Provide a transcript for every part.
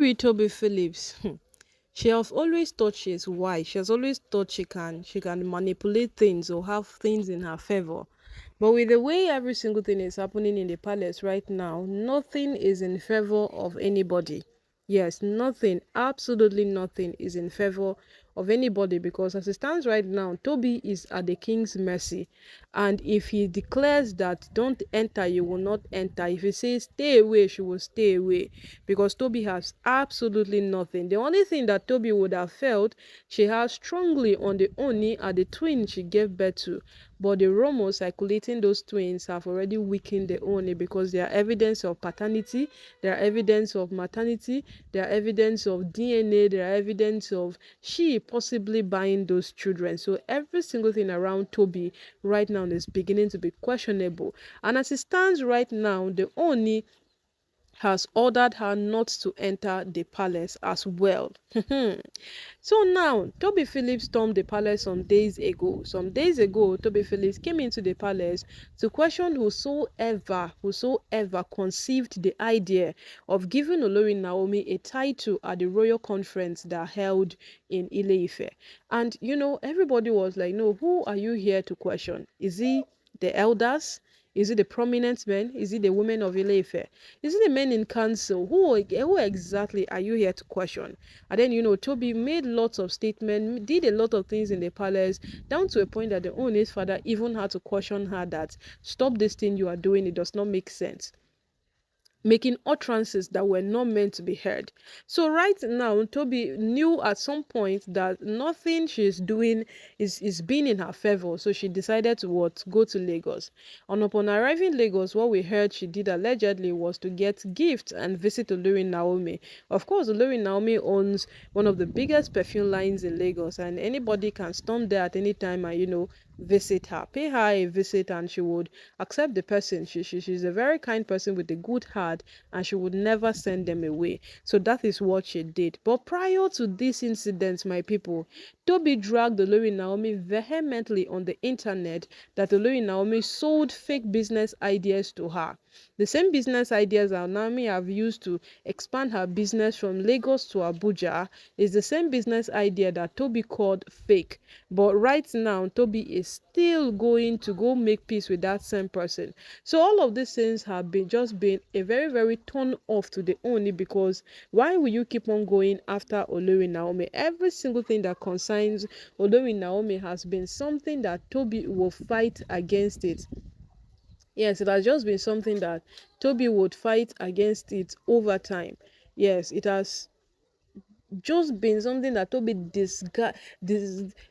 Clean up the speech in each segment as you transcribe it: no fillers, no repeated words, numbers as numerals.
With Toby Phillips, she has always thought she is wise. She has always thought she can manipulate things or have things in her favor. But with the way every single thing is happening in the palace right now, nothing is in favor of anybody. Yes, nothing, absolutely nothing is in favor of anybody because as it stands right now, Toby is at the king's mercy. And if he declares that don't enter, you will not enter. If he says stay away, she will stay away because Toby has absolutely nothing. The only thing that Toby would have felt she has strongly on the Ooni are the twins she gave birth to. But the rumors circulating those twins have already weakened the Ooni because they are evidence of paternity, they are evidence of maternity, they are evidence of DNA, they are evidence of she possibly buying those children. So every single thing around Toby right now is beginning to be questionable. And as it stands right now, the Ooni has ordered her not to enter the palace as well. So now, Toby Phillips stormed the palace some days ago. Some days ago, Toby Phillips came into the palace to question whosoever conceived the idea of giving Olori Naomi a title at the royal conference that held in Ile-Ife. And everybody was like, no, who are you here to question? Is he the elders? Is it the prominent men? Is it the women of Ile-Ife? Is it the men in council? Who exactly are you here to question? And then, Toby made lots of statements, did a lot of things in the palace, down to a point that the Oni's father even had to caution her that stop this thing you are doing, it does not make sense, making utterances that were not meant to be heard. So right now, Toby knew at some point that nothing she's doing is being in her favor. So she decided to what? Go to Lagos. And upon arriving Lagos, what we heard she did allegedly was to get gifts and visit Olori Naomi. Of course, Olori Naomi owns one of the biggest perfume lines in Lagos, and anybody can storm there at any time and visit her, pay her a visit, and she would accept the person. She's a very kind person with a good heart, and she would never send them away. So that is what she did. But prior to this incident, my people, Toby dragged Olori Naomi vehemently on the internet that Olori Naomi sold fake business ideas to her. The same business ideas that Naomi have used to expand her business from Lagos to Abuja is the same business idea that Toby called fake. But right now, Toby is still going to go make peace with that same person. So all of these things have been a very, very turn off to the Ooni, because why will you keep on going after Olori Naomi? Every single thing that concerns Olori Naomi has been something that Toby will fight against it. Yes, it has just been something that Toby would fight against it over time. Yes, it has just been something that Toby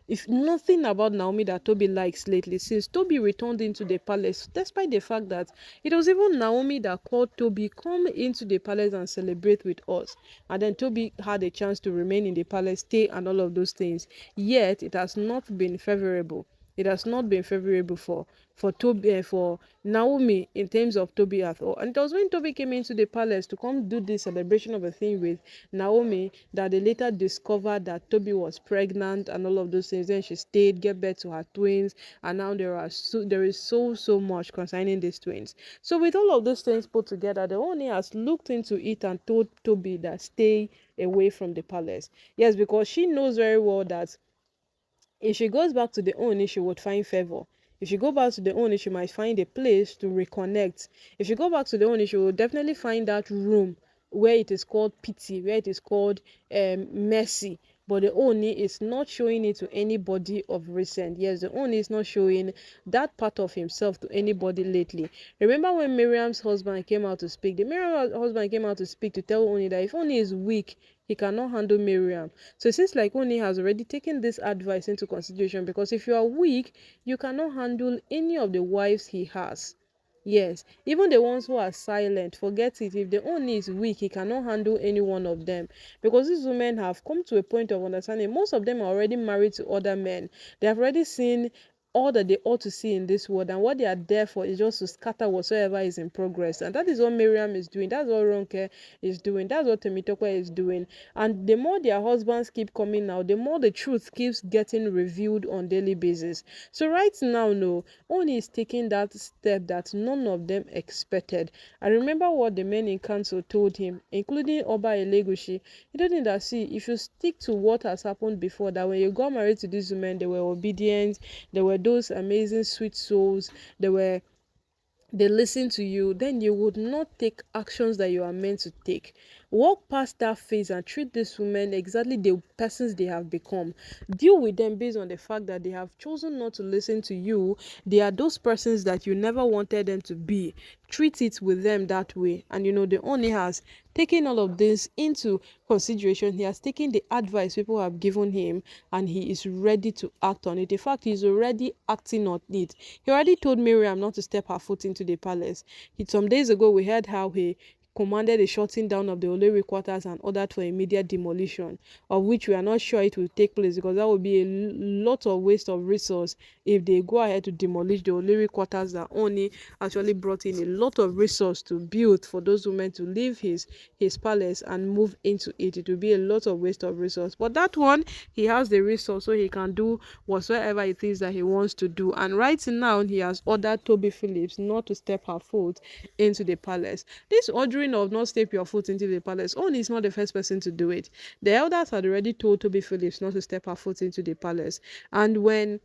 if nothing about Naomi that Toby likes lately since Toby returned into the palace, despite the fact that it was even Naomi that called Toby come into the palace and celebrate with us, and then Toby had a chance to remain in the palace, stay and all of those things, yet it has not been favorable. It has not been favorable for Toby, for Naomi, in terms of Toby at all. And it was when Toby came into the palace to come do this celebration of a thing with Naomi that they later discovered that Toby was pregnant and all of those things. Then she stayed, gave birth to her twins, and now there is so much concerning these twins. So with all of those things put together, the Oni has looked into it and told Toby that stay away from the palace. Yes, because she knows very well that if she goes back to the Oni, she would find favor. If she go back to the Oni, she might find a place to reconnect. If she go back to the Oni, she will definitely find that room where it is called pity, where it is called mercy. But the Oni is not showing it to anybody of recent. Yes, the Oni is not showing that part of himself to anybody lately. Remember when Miriam's husband came out to speak? The Miriam husband came out to speak to tell Oni that if Oni is weak, he cannot handle Miriam. So it seems like Oni has already taken this advice into consideration, because if you are weak, you cannot handle any of the wives he has. Yes, even the ones who are silent, forget it. If the Oni is weak, he cannot handle any one of them. Because these women have come to a point of understanding. Most of them are already married to other men. They have already seen all that they ought to see in this world, and what they are there for is just to scatter whatsoever is in progress. And that is what Miriam is doing, that's what Ronke is doing, that's what Temitope is doing. And the more their husbands keep coming out, the more the truth keeps getting revealed on daily basis. So right now, no, Oni is taking that step that none of them expected. I remember what the men in council told him, including Oba Elegushi. He told him that, see, if you stick to what has happened before, that when you got married to these women, they were obedient, they were those amazing sweet souls, they listen to you, then you would not take actions that you are meant to take. Walk past that phase and treat these women exactly the persons they have become. Deal with them based on the fact that they have chosen not to listen to you. They are those persons that you never wanted them to be. Treat it with them that way. And the only has taken all of this into consideration. He has taken the advice people have given him, and he is ready to act on it. In fact, he's already acting on it. He already told Miriam not to step her foot into the palace. Some days ago, we heard how he commanded the shutting down of the Oleri quarters and ordered for immediate demolition, of which we are not sure it will take place, because that would be a lot of waste of resource if they go ahead to demolish the Oleri quarters that only actually brought in a lot of resource to build for those women to leave his palace and move into it. It will be a lot of waste of resource. But that one, he has the resource, so he can do whatsoever it is that he wants to do. And right now, he has ordered Toby Phillips not to step her foot into the palace. This ordering of not step your foot into the palace, Ooni is not the first person to do it. The elders had already told Toby Phillips not to step her foot into the palace. And when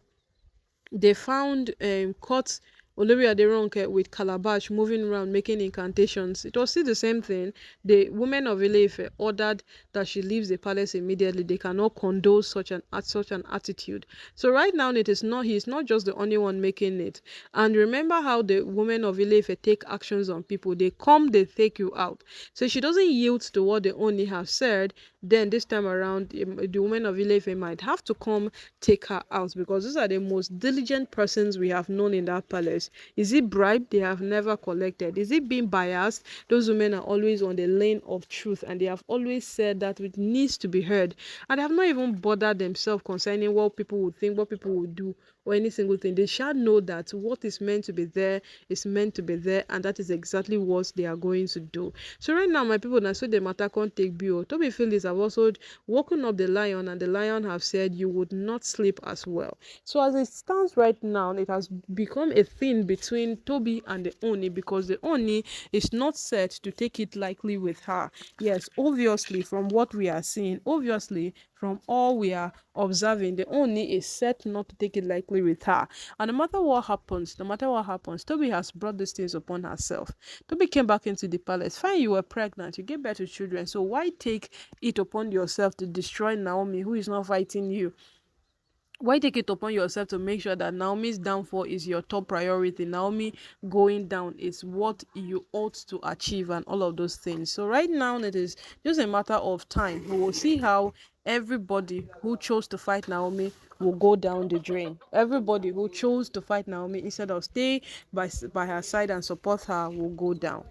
they found caught Olivia Aderonke with calabash moving around making incantations, it was still the same thing. The women of Ile-Ife ordered that she leaves the palace immediately. They cannot condone such an attitude. So right now, he is not just the only one making it. And remember how the women of Ile-Ife take actions on people. They come, they take you out. So she doesn't yield to what the Oni have said, then this time around, the women of Ile-Ife might have to come take her out, because these are the most diligent persons we have known in that palace. Is it bribe? They have never collected. Is it being biased? Those women are always on the lane of truth, and they have always said that it needs to be heard. And they have not even bothered themselves concerning what people would think, what people would do, or any single thing. They shall know that what is meant to be there is meant to be there, and that is exactly what they are going to do. So right now, my people, now so the matter can't take bio. Toby Phillips have also woken up the lion, and the lion have said you would not sleep as well. So as it stands right now, it has become a thing between Toby and the Oni, because the Oni is not set to take it lightly with her. Yes, obviously, from what we are seeing, obviously, from all we are observing, the Oni is set not to take it lightly with her. And no matter what happens, Toby has brought these things upon herself. Toby came back into the palace. Fine, you were pregnant, you gave birth to children, so why take it upon yourself to destroy Naomi, who is not fighting you? Why take it upon yourself to make sure that Naomi's downfall is your top priority? Naomi going down is what you ought to achieve, and all of those things. So right now, it is just a matter of time. We will see how everybody who chose to fight Naomi will go down the drain. Everybody who chose to fight Naomi instead of stay by her side and support her will go down.